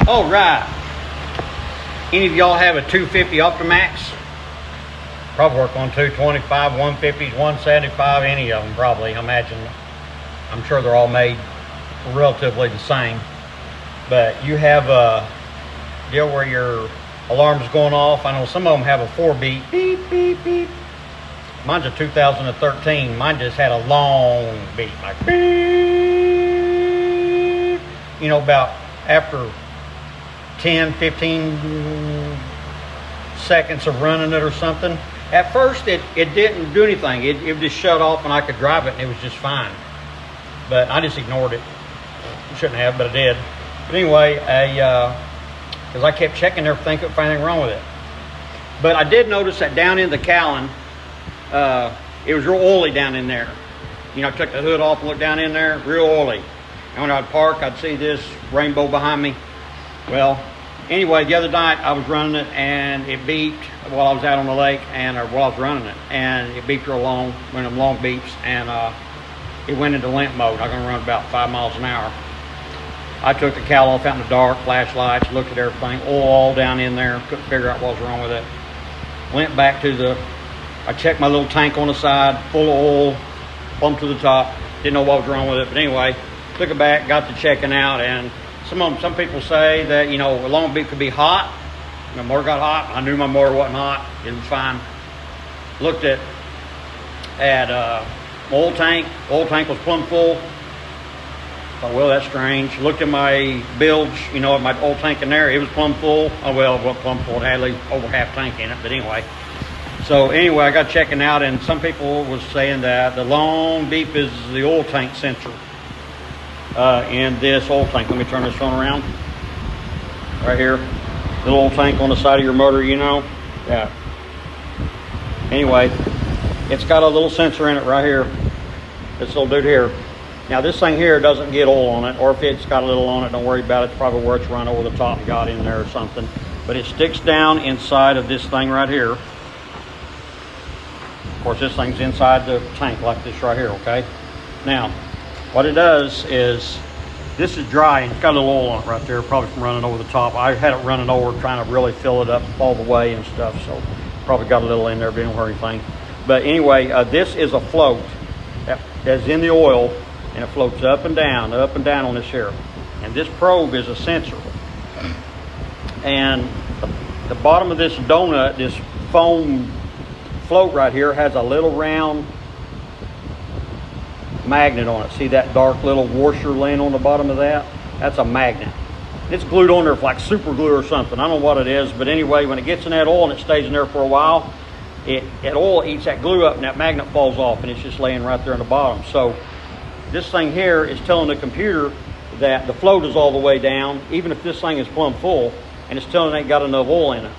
All right. Any of y'all have a 250 Optimax? Probably work on 225, 150s, 175, any of them probably, I imagine. I'm sure they're all made relatively the same. But you have a deal where your alarm's going off. I know some of them have a 4-beat, beep, beep, beep. Mine's a 2013. Mine just had a long beat, like beep. You know, about after 10, 15 seconds of running it or something. At first, it didn't do anything. It just shut off and I could drive it and it was just fine. But I just ignored it. Shouldn't have, but I did. But anyway, because I kept checking everything, couldn't find anything wrong with it. But I did notice that down in the cowling, it was real oily down in there. You know, I took the hood off and looked down in there, real oily. And when I'd park, I'd see this rainbow behind me. Well, anyway, the other night I was running it and it beeped while I was out on the lake, or while I was running it, and it beeped real long, one of them long beeps, and it went into limp mode. I'm gonna run about 5 miles an hour. I took the cowl off out in the dark, flashlights, looked at everything, oil all down in there, couldn't figure out what was wrong with it. Went back to I checked my little tank on the side, full of oil, bumped to the top, didn't know what was wrong with it, but anyway, took it back, got to checking out, and some people say that, you know, a long beep could be hot. My motor got hot. I knew my motor wasn't hot. It was fine. Looked at oil tank. Oil tank was plumb full. Thought, well, that's strange. Looked at my bilge, you know, at my oil tank in there. It was plumb full. Oh, well, it wasn't plumb full. It had at least over half tank in it. But anyway. So anyway, I got checking out, and some people was saying that the long beep is the oil tank sensor in this oil tank. Let me turn this phone around. Right here. Little oil tank on the side of your motor, you know. Yeah. Anyway, it's got a little sensor in it right here. This little dude here. Now this thing here doesn't get oil on it, or if it's got a little on it, don't worry about it. It's probably where it's run over the top and got in there or something. But it sticks down inside of this thing right here. Of course, this thing's inside the tank like this right here, okay? Now, what it does is, this is dry and it's got a little oil on it right there, probably from running over the top. I had it running over trying to really fill it up all the way and stuff, so probably got a little in there, but didn't hurt anything. But anyway, this is a float that's in the oil, and it floats up and down on this here. And this probe is a sensor. And the bottom of this donut, this foam float right here, has a little round magnet on it. See that dark little washer laying on the bottom of that? That's a magnet. It's glued on there like super glue or something. I don't know what it is, but anyway, when it gets in that oil and it stays in there for a while, that oil eats that glue up and that magnet falls off, and it's just laying right there on the bottom. So this thing here is telling the computer that the float is all the way down, even if this thing is plumb full, and it's telling it ain't got enough oil in it.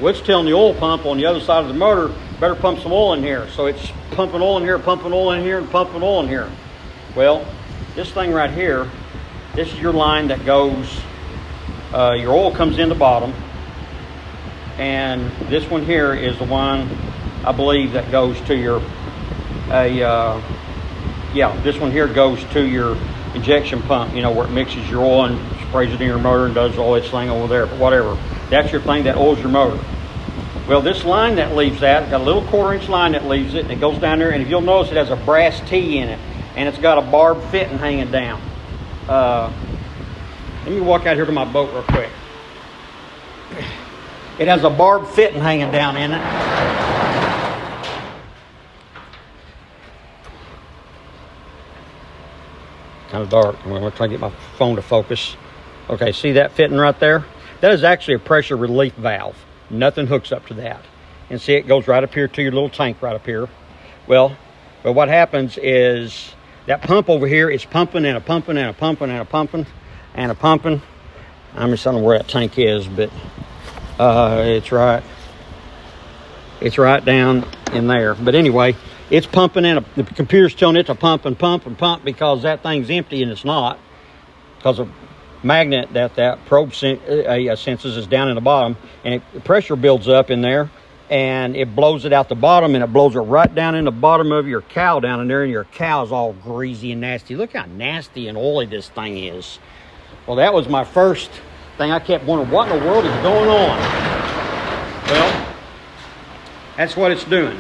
Well, it's telling the oil pump on the other side of the motor, better pump some oil in here. So it's pumping oil in here, pumping oil in here, and pumping oil in here. Well, this thing right here, this is your line that goes, your oil comes in the bottom. And this one here is the one, I believe, that goes to your, this one here goes to your injection pump, you know, where it mixes your oil and sprays it in your motor and does all its thing over there. But whatever, that's your thing that oils your motor. Well, this line that leaves that, got a little 1/4-inch line that leaves it, and it goes down there, and if you'll notice, it has a brass T in it, and it's got a barbed fitting hanging down. Let me walk out here to my boat real quick. It has a barbed fitting hanging down in it. Kind of dark. I'm going to try to get my phone to focus. Okay, see that fitting right there? That is actually a pressure relief valve. Nothing hooks up to that. And see, it goes right up here to your little tank right up here. Well, what happens is that pump over here is pumping and a pumping and a pumping and a pumping and a pumping. I don't know where that tank is, but it's right down in there. But anyway, it's pumping, and the computer's telling it to pump and pump and pump because that thing's empty, and it's not, because of magnet that probe senses is down in the bottom, and the pressure builds up in there, and it blows it out the bottom, and it blows it right down in the bottom of your cowl down in there, and your cow's all greasy and nasty. Look how nasty and oily this thing is. Well, that was my first thing. I kept wondering, what in the world is going on? Well, that's what it's doing.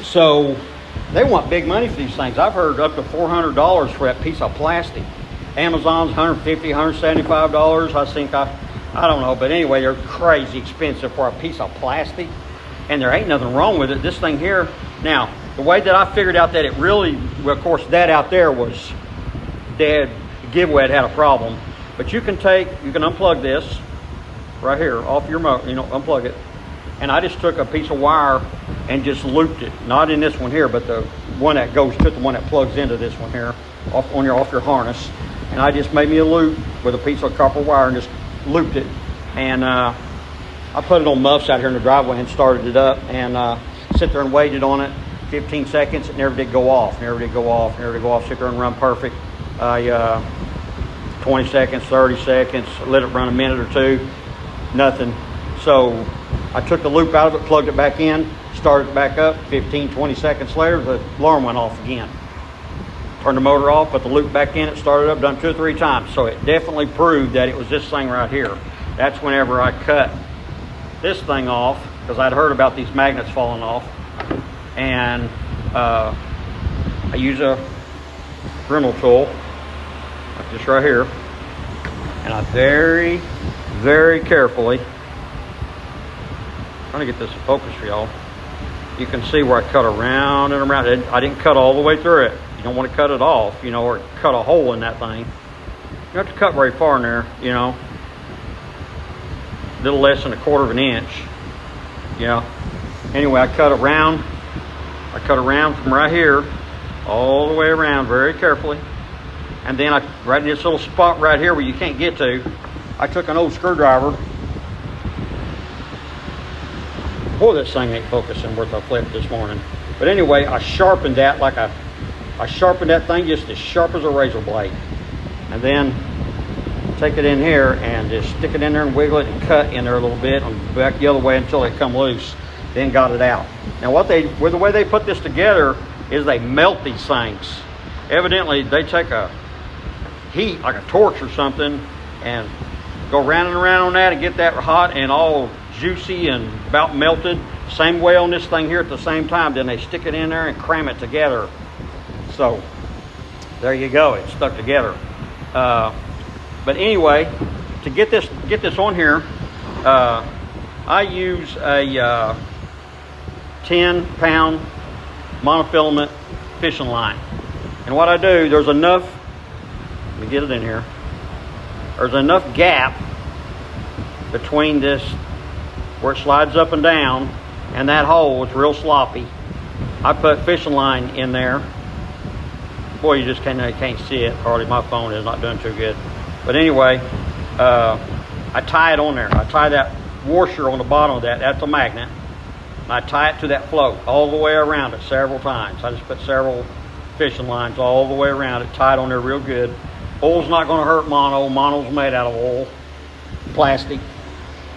So they want big money for these things. I've heard up to $400 for that piece of plastic. Amazon's $150, $175. I think I don't know, but anyway, they're crazy expensive for a piece of plastic, and there ain't nothing wrong with it. This thing here, now the way that I figured out that it really, well, of course, that out there was dead giveaway. It had a problem, but you can unplug this right here off your motor, unplug it, and I just took a piece of wire and just looped it, not in this one here, but the one that goes to the one that plugs into this one here, off your harness. And I just made me a loop with a piece of copper wire and just looped it. And I put it on muffs out here in the driveway and started it up, and sit there and waited on it 15 seconds. It never did go off, sit there and run perfect. 20 seconds, 30 seconds, let it run a minute or two, nothing. So I took the loop out of it, plugged it back in, started it back up. 15, 20 seconds later, the alarm went off again. Turned the motor off, put the loop back in, it started up, done 2 or 3 times. So it definitely proved that it was this thing right here. That's whenever I cut this thing off, because I'd heard about these magnets falling off. And I use a Dremel tool, like this right here. And I very, very carefully, trying to get this in focus for y'all. You can see where I cut around and around. I didn't cut all the way through it. You don't want to cut it off, or cut a hole in that thing. You don't have to cut very far in there, a little less than 1/4 of an inch. Anyway, I cut around from right here all the way around very carefully. And then right in this little spot right here where you can't get to, I took an old screwdriver. Boy, this thing ain't focusing worth a flip this morning. But anyway, I sharpened that I sharpened that thing just as sharp as a razor blade. And then take it in here and just stick it in there and wiggle it and cut in there a little bit and back the other way until it come loose. Then got it out. Now with the way they put this together is they melt these things. Evidently they take a heat, like a torch or something, and go round and around on that and get that hot and all juicy and about melted. Same way on this thing here at the same time. Then they stick it in there and cram it together. So there you go, it's stuck together. But anyway, to get this on here, I use a 10-pound monofilament fishing line. And what I do, there's enough, let me get it in here, there's enough gap between this, where it slides up and down, and that hole. It's real sloppy. I put fishing line in there. Boy, you just can't see it hardly. My phone is not doing too good. But anyway, I tie it on there. I tie that washer on the bottom of that. That's a magnet. And I tie it to that float all the way around it several times. I just put several fishing lines all the way around it, tied on there real good. Oil's not going to hurt mono. Mono's made out of oil, plastic.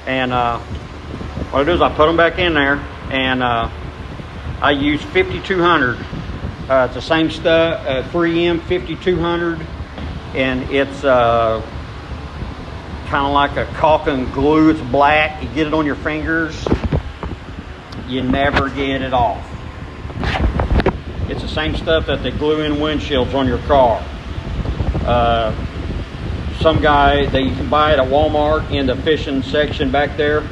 And what I do is I put them back in there, and I use 5200. It's the same stuff, 3M 5200, and it's kind of like a caulk and glue. It's black. You get it on your fingers, you never get it off. It's the same stuff that they glue in windshields on your car. Some guy, you can buy it at Walmart in the fishing section back there.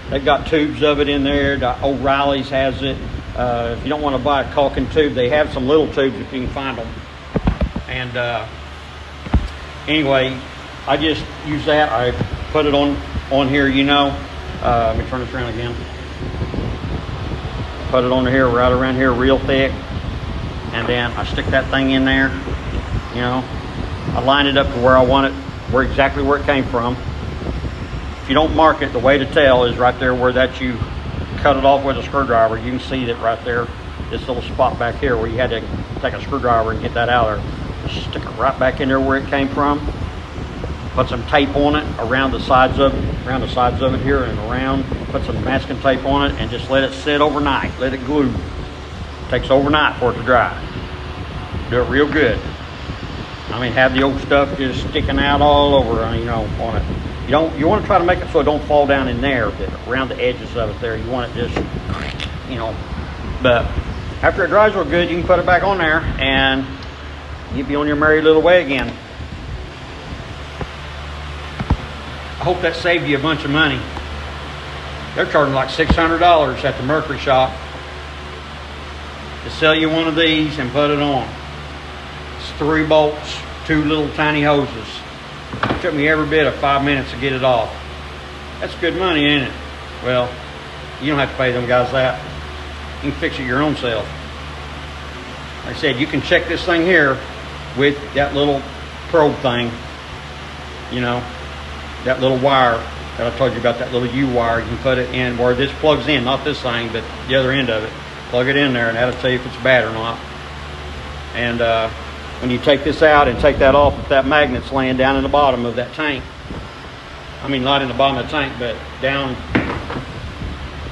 They've got tubes of it in there. O'Reilly's has it. If you don't want to buy a caulking tube, they have some little tubes if you can find them. And anyway, I just use that. I put it on here, let me turn this around again. Put it on here, right around here, real thick. And then I stick that thing in there. I line it up to where I want it, exactly where it came from. If you don't mark it, the way to tell is right there where you cut it off with a screwdriver. You can see that right there, this little spot back here where you had to take a screwdriver and get that out of there. Just stick it right back in there where it came from. Put some tape on it around the sides of it here and around. Put some masking tape on it and just let it sit overnight. Let it glue. It takes overnight for it to dry. Do it real good. I mean, have the old stuff just sticking out all over, you know, on it. You want to try to make it so it don't fall down in there, but around the edges of it there. You want it just, you know, but after it dries real good, you can put it back on there and you'll be on your merry little way again. I hope that saved you a bunch of money. They're charging like $600 at the Mercury shop to sell you one of these and put it on. It's 3 bolts, 2 little tiny hoses. It took me every bit of 5 minutes to get it off. That's good money, ain't it? Well, you don't have to pay them guys that. You can fix it your own self. Like I said, you can check this thing here with that little probe thing, you know, that little wire that I told you about, that little U wire. You can put it in where this plugs in, not this thing, but the other end of it. Plug it in there and that'll tell you if it's bad or not. And when you take this out and take that off, if that magnet's laying down in the bottom of that tank, I mean not in the bottom of the tank, but down,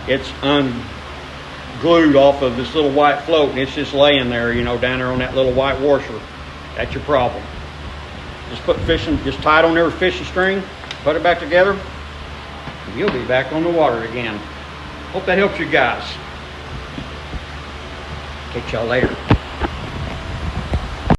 it's unglued off of this little white float and it's just laying there, you know, down there on that little white washer. That's your problem. Just tie it on there with fishing string, put it back together, and you'll be back on the water again. Hope that helps you guys. Catch y'all later.